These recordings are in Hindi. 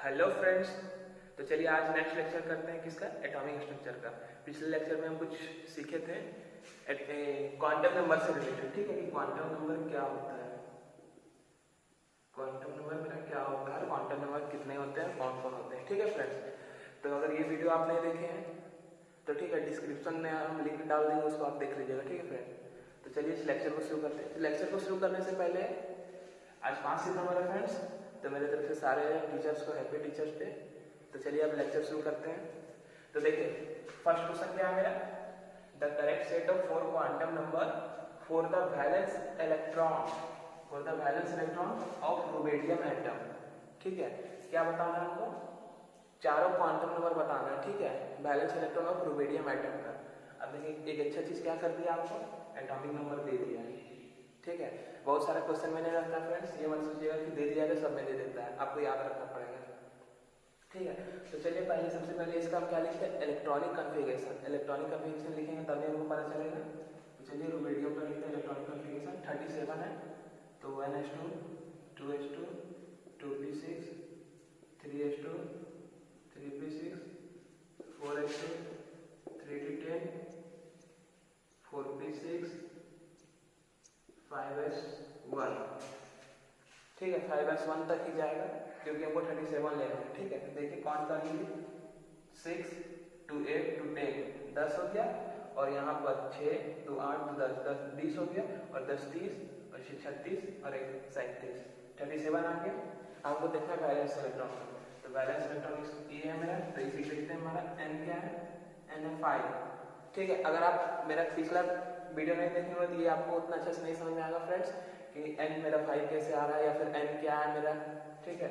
हेलो फ्रेंड्स, तो चलिए आज नेक्स्ट लेक्चर करते हैं किसका, एटॉमिक स्ट्रक्चर का। पिछले लेक्चर में हम कुछ सीखे थे क्वांटम नंबर से रिलेटेड। ठीक है कि क्वांटम नंबर क्या होता है, क्वांटम नंबर मेरा क्या होता है, क्वांटम नंबर कितने होते हैं, कौन कौन होते हैं। ठीक है फ्रेंड्स, तो अगर ये वीडियो आप नहीं देखे हैं तो ठीक है डिस्क्रिप्शन में हम लिंक डाल देंगे, उसको आप देख लीजिएगा। ठीक है फ्रेंड, तो चलिए इस लेक्चर को शुरू करते हैं। लेक्चर को शुरू करने से पहले आज 5 सितंबर है फ्रेंड्स, तो मेरे तरफ से सारे टीचर्स को हैप्पी टीचर्स डे। तो चलिए अब लेक्चर शुरू करते हैं। तो देखिए फर्स्ट क्वेश्चन क्या है मेरा, the correct set of 4 quantum number for the valence electron of rubidium atom. ठीक है, क्या बताना है हमको, चारों क्वांटम नंबर बताना है। ठीक है, valence electron of rubidium atom का। अब देखिए एक अच्छा चीज क्या कर दिया आपको, एटॉमिक नंबर दे दिया है। ठीक है, बहुत सारा क्वेश्चन में नहीं रहता फ्रेंड्स, ये मत सोचिएगा कि दे दिया तो सब में दे देता है, आपको याद रखना पड़ेगा। ठीक है, तो चलिए पहले सबसे पहले इसका हम क्या लिखते हैं, इलेक्ट्रॉनिक कन्फिगरेशन। इलेक्ट्रॉनिक कन्फिगरेशन लिखेंगे तभी हमको पता चलेगा। तो चलिए रुबिडियम का लिखते हैं इलेक्ट्रॉनिक कन्फिगरेशन 37 है, तो 1s2 2s2 2p6 3s2 3p6 4s2 3d10 4p6 5s1। ठीक है, 5s1 तक ही जाएगा क्योंकि हमको 37 लेना है। ठीक है, तो देखिए कौन सा लीजिए, 6 2 8 2 10 10 हो गया, और यहाँ पर 6 2 8 2 10 10 20 हो गया, और 10 30 और 6 36 और 1 37 37 आ गया। आपको देखना है वैलेंस इलेक्ट्रॉन, तो वैलेंस इलेक्ट्रॉन ये है मेरा, तो इसी लिखते हैं हमारा n क्या है, n है 5। ठीक है, अगर आप मेरा पिछला वीडियो नहीं देखेंगे तो ये आपको उतना अच्छे से नहीं समझ में आएगा फ्रेंड्स कि n मेरा 5 कैसे आ रहा है या फिर n क्या है मेरा। ठीक है,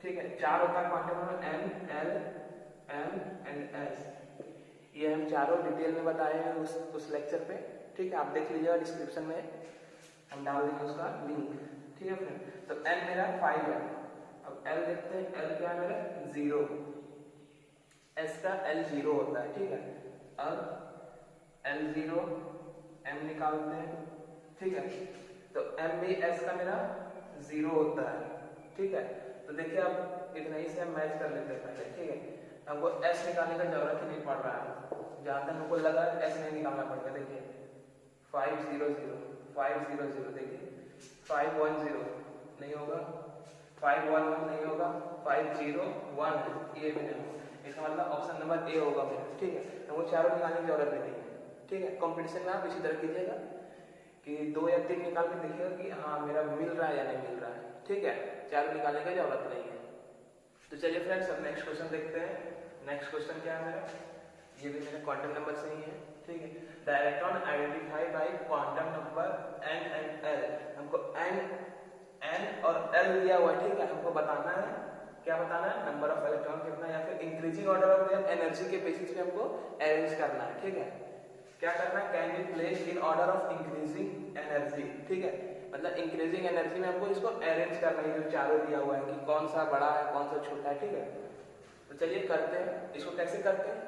ठीक है, 4 होता है quantum number, n l m and s। ये हम चारों डिटेल में बताए हैं उस लेक्चर पे। ठीक है, आप देख लीजिएगा, डिस्क्रिप्शन में हम डाल देंगे उसका लिंक। ठीक है फ्रेंड, तो n मेरा 5 है। अब l देखते हैं, l क्या है मेरा 0, s का l 0 होता है। ठीक है, अब l 0 m निकालते हैं। ठीक है, तो m भी s का मेरा 0 होता है। ठीक है, तो देखिए अब इतना ही से हम मैच कर लेते हैं पहले। ठीक है, हमको s निकालने का जरूरत ही नहीं पड़ रहा है, जहां तक हमको लगा s नहीं निकालना पड़ेगा। देखिए 5 0 0 5 0 0, देखिए 5 1 0 नहीं होगा, 5 1 1 नहीं होगा, 5 0 1 ये भी नहीं होगा। इसका मतलब ऑप्शन नंबर ए होगा मेरा। ठीक है, हमको चारों निकालने की जरूरत भी नहीं है। ठीक है, कंपटीशन में आप इसी तरह कीजिएगा कि 2 या 3 निकाल के देखिएगा कि हाँ मेरा मिल रहा है या नहीं मिल रहा है। ठीक है, चारों निकालने की जरूरत नहीं है। तो चलिए फ्रेंड्स अब नेक्स्ट क्वेश्चन देखते हैं। नेक्स्ट क्वेश्चन क्या है मेरा, ये भी मेरे क्वांटम नंबर से ही है। ठीक है, the electron identify bye quantum number n and l। हमको n और l दिया हुआ है। ठीक है, हमको बताना है, क्या बताना है, नंबर ऑफ इलेक्ट्रॉन कितना, या फिर increasing order of their energy के बेसिस पे हमको अरेंज करना है। ठीक है, क्या करना है, can be placed in order of increasing energy. ठीक है, मतलब इंक्रीजिंग एनर्जी में हमको इसको अरेंज करना है, जो चारों दिया हुआ है कि कौन सा बड़ा है कौन सा छोटा है। ठीक है, तो चलिए करते हैं। इसको कैसे करते हैं,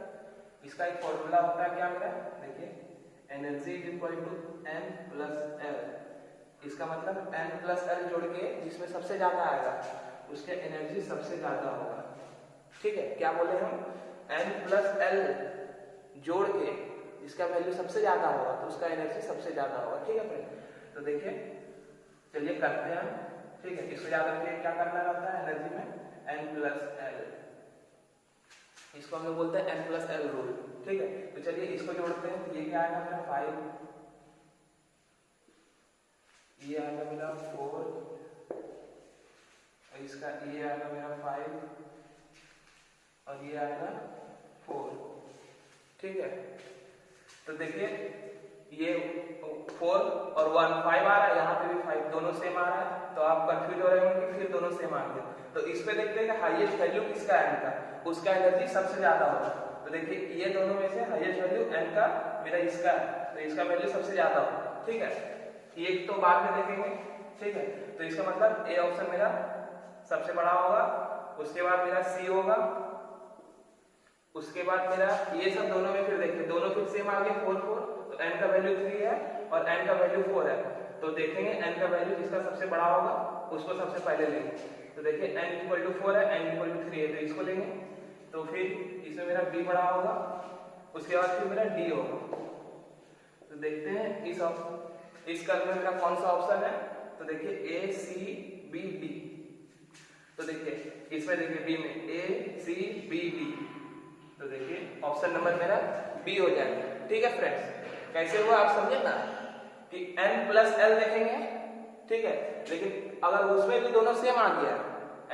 इसका एक फॉर्मूला होता है क्या मेरा, देखिए energy is equal to n plus l। इसका मतलब n प्लस l जोड़ के जिसमें सबसे ज्यादा आएगा उसके एनर्जी सबसे ज्यादा होगा। ठीक है, क्या बोले हम, n प्लस l जोड़ के इसका वैल्यू सबसे ज्यादा होगा तो उसका एनर्जी सबसे ज्यादा होगा। ठीक है फ्रेंड, तो देखिए चलिए करते हैं। ठीक है, इसको याद रखिए क्या करना रहता है एनर्जी में, n प्लस l, इसको हम लोग बोलते हैं n प्लस l रूल। ठीक है, तो चलिए इसको जोड़ते हैं, तो ये क्या आएगा मेरा 5, ये आएगा मेरा 4, और इसका ये आएगा मेरा 5, और ये आएगा 4। ठीक है, तो देखिए ये 4 और 1 5 आ रहा है, यहाँ पे भी 5, दोनों सेम आ रहा है, तो आप कंफ्यूज हो रहे होंगे कि फिर दोनों सेम आ गए। तो इस पे देखते हैं कि हाईएस्ट वैल्यू किसका है, n का, उसका एनर्जी सबसे ज्यादा होगा। तो देखिए ये दोनों में से हाईएस्ट वैल्यू n का मेरा इसका है, तो इसका वैल्यू सबसे ज्यादा होगा। ठीक है, ये तो बाद में देखेंगे। ठीक है, तो इसका मतलब ए ऑप्शन मेरा सबसे बड़ा होगा, उसके बाद मेरा सी होगा, उसके बाद मेरा ये सब दोनों में फिर देखिए दोनों फिर सेम आ गए 4 4, तो n का वैल्यू 3 है और n का वैल्यू 4 है, तो देखेंगे n का वैल्यू जिसका सबसे बड़ा होगा उसको सबसे पहले लेंगे। तो देखिए n इक्वल टू 4 है, n इक्वल टू 3 है, इसमें मेरा B बड़ा होगा, उसके बाद फिर मेरा D होगा। तो देखते हैं इस कर्व में मेरा कौन सा ऑप्शन है। तो देखिए A C B D। तो देखिए इसमें देखिए B में A C B D, तो देखिए ऑप्शन नंबर मेरा B हो जाएगा। ठीक है फ्रेंड्स, कैसे हुआ आप समझे ना कि N प्लस L देखेंगे, ठीक है, लेकिन अगर उसमें भी दोनों सेम आ गया,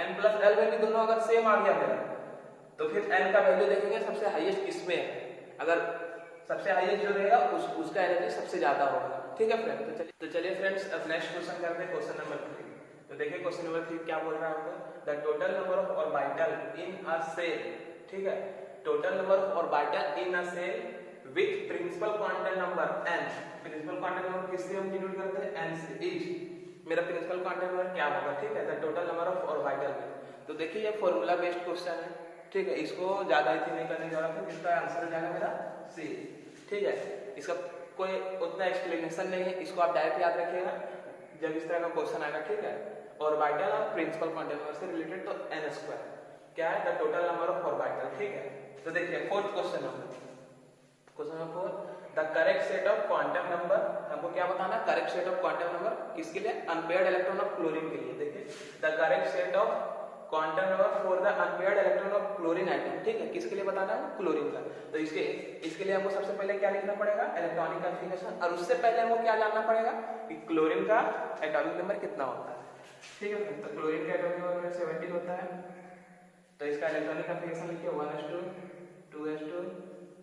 N प्लस L में भी दोनों अगर सेम आ गया मेरा, तो फिर N का वैल्यू देखेंगे सबसे हाईएस्ट किसमें है। अगर सबसे हाईएस्ट जो रहेगा उसका एनर्जी सबसे ज्यादा होगा। ठीक है फ्रेंड्स, तो चलिए फ्रेंड्स अब नेक्स्ट क्वेश्चन करते हैं, क्वेश्चन नंबर 3। तो देखिए क्वेश्चन नंबर 3 क्या बोल रहा है आपको, the total number of orbital in a cell. ठीक है, total number of orbital in a cell with principal quantum number n। Principal quantum number किससे हम डिनोट करते हैं, n से। इज मेरा प्रिंसिपल क्वांटम नंबर क्या होगा, ठीक है, the total number of orbital. तो देखिए ये फॉर्मूला बेस्ड क्वेश्चन है, ठीक है, इसको ज्यादा इतनी नहीं करने जा रहा था, इसका आंसर हो जाएगा मेरा सी। ठीक है, इसका कोई उतना एक्सप्लेनेशन नहीं है, इसको आप डायरेक्ट याद रखिएगा जब इस तरह का क्वेश्चन आएगा। ठीक है, ऑर्बिटल और प्रिंसिपल क्वांटम नंबर से रिलेटेड तो n स्क्वायर क्या है, the total number of orbital. ठीक है, तो देखिए fourth question number 4, the correct set of quantum number. हमको क्या बताना, correct set of quantum number किसके लिए, अनपेयर्ड इलेक्ट्रॉन ऑफ क्लोरीन के लिए। देखिए the correct set of quantum number for the unpaired electron of chlorine atom. ठीक है, किसके लिए बताना है, क्लोरीन का। तो इसके लिए हमको सबसे पहले क्या लिखना पड़ेगा, इलेक्ट्रॉनिक कॉन्फ़िगरेशन, और उससे पहले हमको क्या जानना पड़ेगा कि क्लोरीन का एटॉमिक नंबर कितना होता है। ठीक है, तो क्लोरीन का एटॉमिक नंबर 17 होता है। तो इसका इलेक्ट्रॉनिक कॉन्फ़िगरेशन लिखिए 1s2 2s2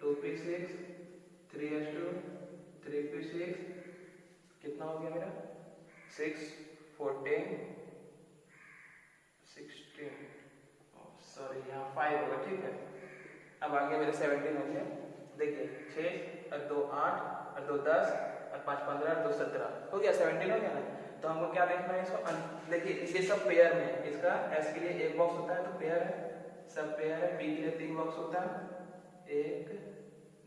2p6 3s2 3p6, कितना हो गया मेरा 6 14 16, सॉरी यहाँ 5 होगा। ठीक है, अब आ गया मेरे 17 हो गया। देखिए 6 और 2 8 और 2 10 और 5 15 और 2 17 हो गया, 17 हो गया ना। तो हमको क्या देखना है इसको, देखिए ये सब पेयर में, इसका S के लिए एक बॉक्स होता है तो पेयर है, सब पेयर है। B के लिए 3 बॉक्स होता है, 1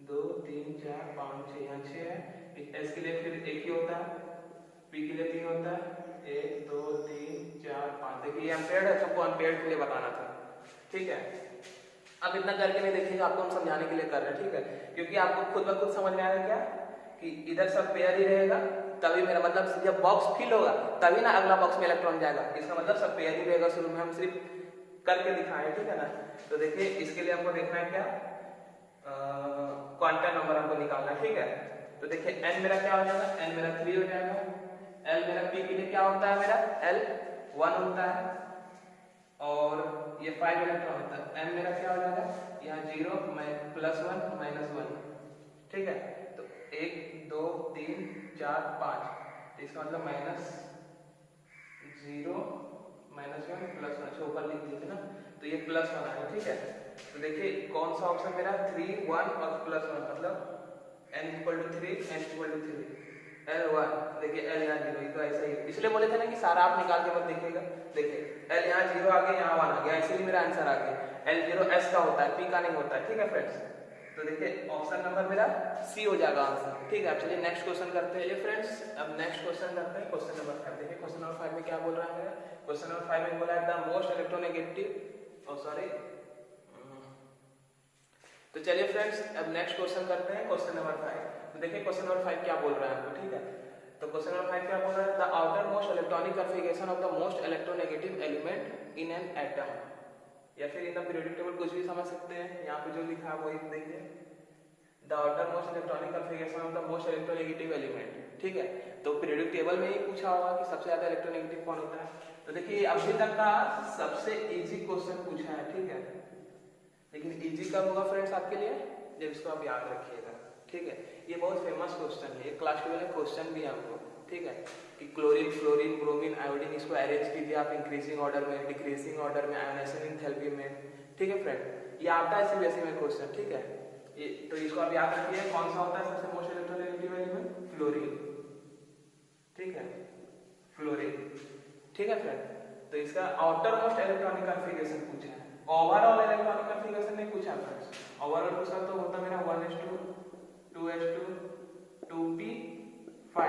2 3 4 5 6, यहाँ 6 है। S के लिए फिर एक ही होता है, P के लिए 3 होता है, 1 2 3 4 5। देखिए ये अनपेयर्ड है, सबको अनपेयर्ड के लिए बताना था। ठीक है, अब इतना करके नहीं देखिएगा, आपको हम समझाने के लिए कर रहे हैं। ठीक है, क्योंकि आपको खुद ब खुद समझ में आएगा क्या कि इधर सब पेयर ही रहेगा, तभी मेरा मतलब जब बॉक्स फिल होगा तभी ना अगला बॉक्स में इलेक्ट्रॉन जाएगा, इसका मतलब सब पेयर ही रहेगा। शुरू में हम सिर्फ करके दिखाए, ठीक है ना। तो देखिए इसके लिए हमको देखना है क्या, क्वांटम नंबर हमको निकालना है। ठीक है, तो देखिए n मेरा क्या हो जाएगा, n मेरा 3 हो जाएगा। L मेरा P के लिए क्या होता है, मेरा L 1 होता है, और ये 5 इलेक्ट्रॉन होता है। M मेरा क्या हो जाएगा, यहाँ 0 +1 -1। ठीक है, तो 1 2 3 4 5, तो इसका मतलब -0 -1 +1, ऊपर लिख दीजिए ना, तो ये +1 आएगा। ठीक है, तो देखिए कौन सा ऑप्शन मेरा 3 1 और +1, मतलब n = 3 n = 3 L 1। देखिए L यहाँ 0, तो ऐसा ही, इसलिए बोले थे ना कि सारा आप निकाल के मत देखिएगा। देखिए L यहाँ 0 आ गया, यहाँ 1 आ गया, इसीलिए मेरा आंसर आ गया। L 0 S का होता है, P का नहीं होता है। ठीक है फ्रेंड्स, तो देखिए ऑप्शन नंबर मेरा C हो जाएगा आंसर। ठीक है, अब चलिए नेक्स्ट क्वेश्चन करते हैं। ये फ्रेंड्स अब नेक्स्ट क्वेश्चन करते हैं, क्वेश्चन नंबर 5। देखिए क्वेश्चन नंबर 5 में क्या बोल रहा है मेरा, क्वेश्चन नंबर 5 में बोला है द मोस्ट इलेक्ट्रोनेगेटिव, सॉरी। तो चलिए फ्रेंड्स अब नेक्स्ट क्वेश्चन करते हैं, क्वेश्चन नंबर 5। तो देखिए क्वेश्चन नंबर 5 क्या बोल रहा है आपको। ठीक है, तो क्वेश्चन नंबर 5 क्या बोल रहा है, the outer most electronic configuration of the most electronegative element in an atom, या फिर इन द पीरियोडिक टेबल, कुछ भी समझ सकते हैं। यहाँ पे जो लिखा है वही देखिए, the outer most electronic configuration of the most electronegative element. ठीक है, तो पीरियोडिक टेबल में ही पूछा होगा कि सबसे ज्यादा इलेक्ट्रोनेगेटिव कौन होता है। तो देखिए अभी तक का सबसे इजी क्वेश्चन पूछा है। ठीक है, लेकिन इजी कब होगा फ्रेंड्स आपके लिए, जब इसको आप याद रखिएगा। ठीक है, ये बहुत फेमस क्वेश्चन है, ये क्लास 12 में क्वेश्चन भी है हमको। ठीक है, कि क्लोरीन फ्लोरीन ब्रोमीन आयोडीन, इसको अरेंज कीजिए आप इंक्रीजिंग ऑर्डर में, डिक्रीजिंग ऑर्डर में, आयोनाइजेशन एंथैल्पी में। ठीक है फ्रेंड, ये आता है C.B.S.E में क्वेश्चन। ठीक है, ये तो इसको आप याद रखिए, कौन सा होता है सबसे मोस्ट इलेक्ट्रोनेगेटिव एलिमेंट, फ्लोरीन। ठीक है, फ्लोरीन। ठीक है फ्रेंड, तो इसका आउटर मोस्ट इलेक्ट्रॉनिक कॉन्फ़िगरेशन पूछा है, ओवरऑल इलेक्ट्रॉनिक कॉन्फ़िगरेशन नहीं पूछा फ्रेंड्स। ओवरऑल पूछा तो होता मेरा 1s2 2s2 2p5,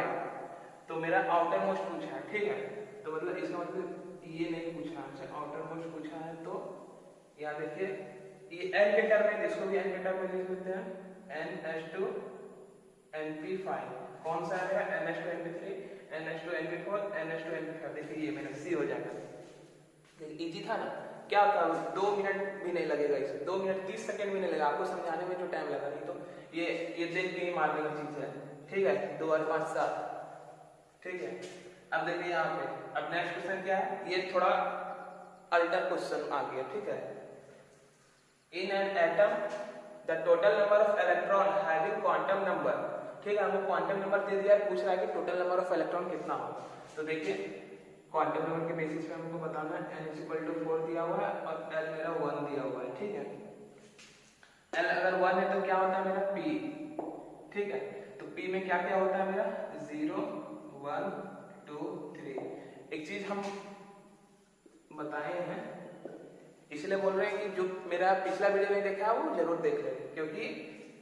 तो मेरा आउटर मोस्ट पूछा है। ठीक है, तो मतलब इसका मतलब ये नहीं पूछा है, आउटर मोस्ट पूछा है। तो यहाँ देखिए ये n के टर्म में, इसको भी n के टर्म में लिख लेते हैं, NH2 NP5 कौन सा है, NH2 NP3 NH2 NP4 NH2 NP5। देखिए ये मेरा C हो जाएगा। इजी था ना, क्या था, 2 मिनट भी नहीं लगेगा इसमें, 2 मिनट 30 सेकंड भी नहीं लगेगा आपको समझाने में जो टाइम लगा, नहीं तो ये देख के ही मारने की चीज है। ठीक है, 2 और 5 7। ठीक है, अब देखिए यहाँ पे, अब नेक्स्ट क्वेश्चन क्या है, ये थोड़ा अल्टर क्वेश्चन आ गया। ठीक है, in an atom the total number of electron having quantum number. ठीक है, हमको क्वांटम नंबर दे दिया, पूछ रहा है कि टोटल नंबर ऑफ इलेक्ट्रॉन कितना हो। तो देखिए क्वांटम नंबर के बेसिस पे हमको बताना है, n = 4 दिया हुआ है और l मेरा 1 दिया हुआ है। ठीक है, l अगर 1 है तो क्या होता है मेरा p। ठीक है, तो p में क्या क्या होता है मेरा 0 1 2 3। एक चीज हम बताए हैं, इसलिए बोल रहे हैं कि जो मेरा पिछला वीडियो में देखा है वो जरूर देख लें, क्योंकि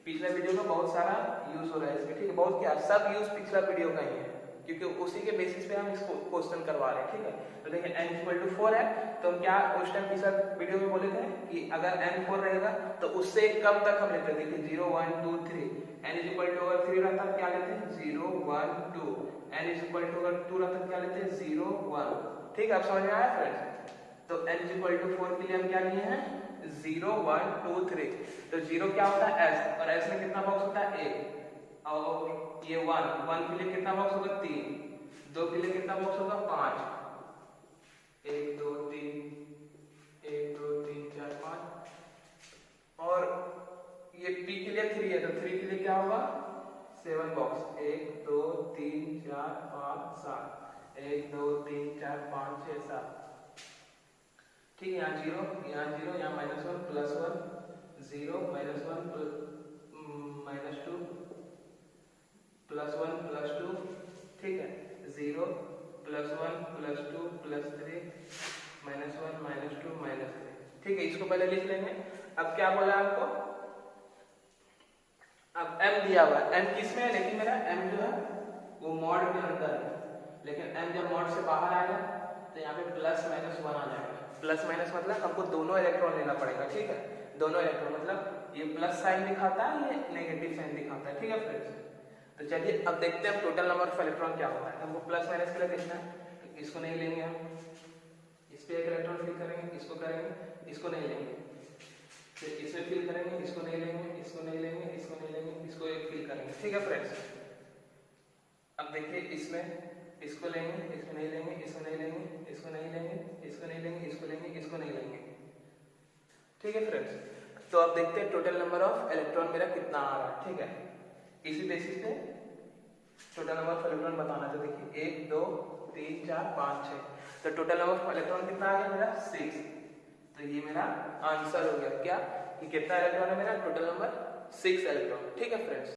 पिछला वीडियो में बहुत सारा यूज हो रहा है इसमें। ठीक है, बहुत क्या, सब यूज पिछला वीडियो का ही है, क्योंकि उसी के बेसिस पे हम इसको क्वेश्चन करवा रहे हैं। ठीक है, तो देखिए n = 4 है, तो हम क्या उस टाइम पिछला वीडियो में बोले थे कि अगर n 4 रहेगा तो उससे कम तक हम लेते हैं। देखिए 0 1 2 3, n = 3 रहता है क्या लेते हैं 0 1 2, n = 2 रहता है क्या लेते हैं 0 1। ठीक है, आप समझ में आया फ्रेंड्स। तो n = 4 के लिए हम क्या लिए हैं 0 1 2 3। तो 0 क्या होता है s, और s में कितना बॉक्स होता है 1, और ये 1 के लिए कितना बॉक्स होगा 3, 2 के लिए कितना बॉक्स होगा 5, 1 2 3 1 2 3 4 5, और ये p के लिए 3 है, तो 3 के लिए क्या होगा 7 बॉक्स, 1 2 3 4 5 7, 1 2 3 4 5 6 7। ठीक है, यहाँ 0 यहाँ 0 यहाँ -1 +1 0 -1 -2 +1 +2। ठीक है, 0 +1 +2 +3 -1 -2 -3। ठीक है, इसको पहले लिख लेंगे। अब क्या बोला आपको, अब m दिया हुआ है, m किस में है, लेकिन मेरा m जो है वो मॉड के अंदर है, लेकिन m जब मॉड से बाहर आएगा तो यहाँ पे +-1 आ जाएगा। प्लस माइनस मतलब हमको दोनों इलेक्ट्रॉन लेना पड़ेगा। ठीक है, दोनों इलेक्ट्रॉन मतलब ये प्लस साइन दिखाता है, ये नेगेटिव साइन दिखाता है। ठीक है फ्रेंड्स, तो चलिए अब देखते हैं टोटल नंबर ऑफ इलेक्ट्रॉन क्या होता है। हमको प्लस माइनस के लिए देखना है, तो इसको नहीं लेंगे हम, इस पे एक इलेक्ट्रॉन फिल करेंगे, इसको करेंगे, इसको नहीं लेंगे, फिर इसमें फिल करेंगे, इसको नहीं लेंगे, इसको नहीं लेंगे, इसको नहीं लेंगे, इसको एक फिल करेंगे। ठीक है फ्रेंड्स, अब देखिए इसमें इसको लेंगे, इसको नहीं लेंगे, इसको नहीं लेंगे, इसको नहीं लेंगे, इसको नहीं लेंगे, इसको लेंगे, इसको नहीं लेंगे। ठीक है फ्रेंड्स, तो अब देखते हैं टोटल नंबर ऑफ इलेक्ट्रॉन मेरा कितना आ रहा है। ठीक है, इसी बेसिस पे टोटल नंबर ऑफ इलेक्ट्रॉन बताना। तो देखिए 1 2 3 4 5 6, तो टोटल नंबर ऑफ इलेक्ट्रॉन कितना आ गया मेरा 6। तो ये मेरा आंसर हो गया क्या, कि कितना इलेक्ट्रॉन है मेरा, टोटल नंबर 6 इलेक्ट्रॉन। ठीक है फ्रेंड्स।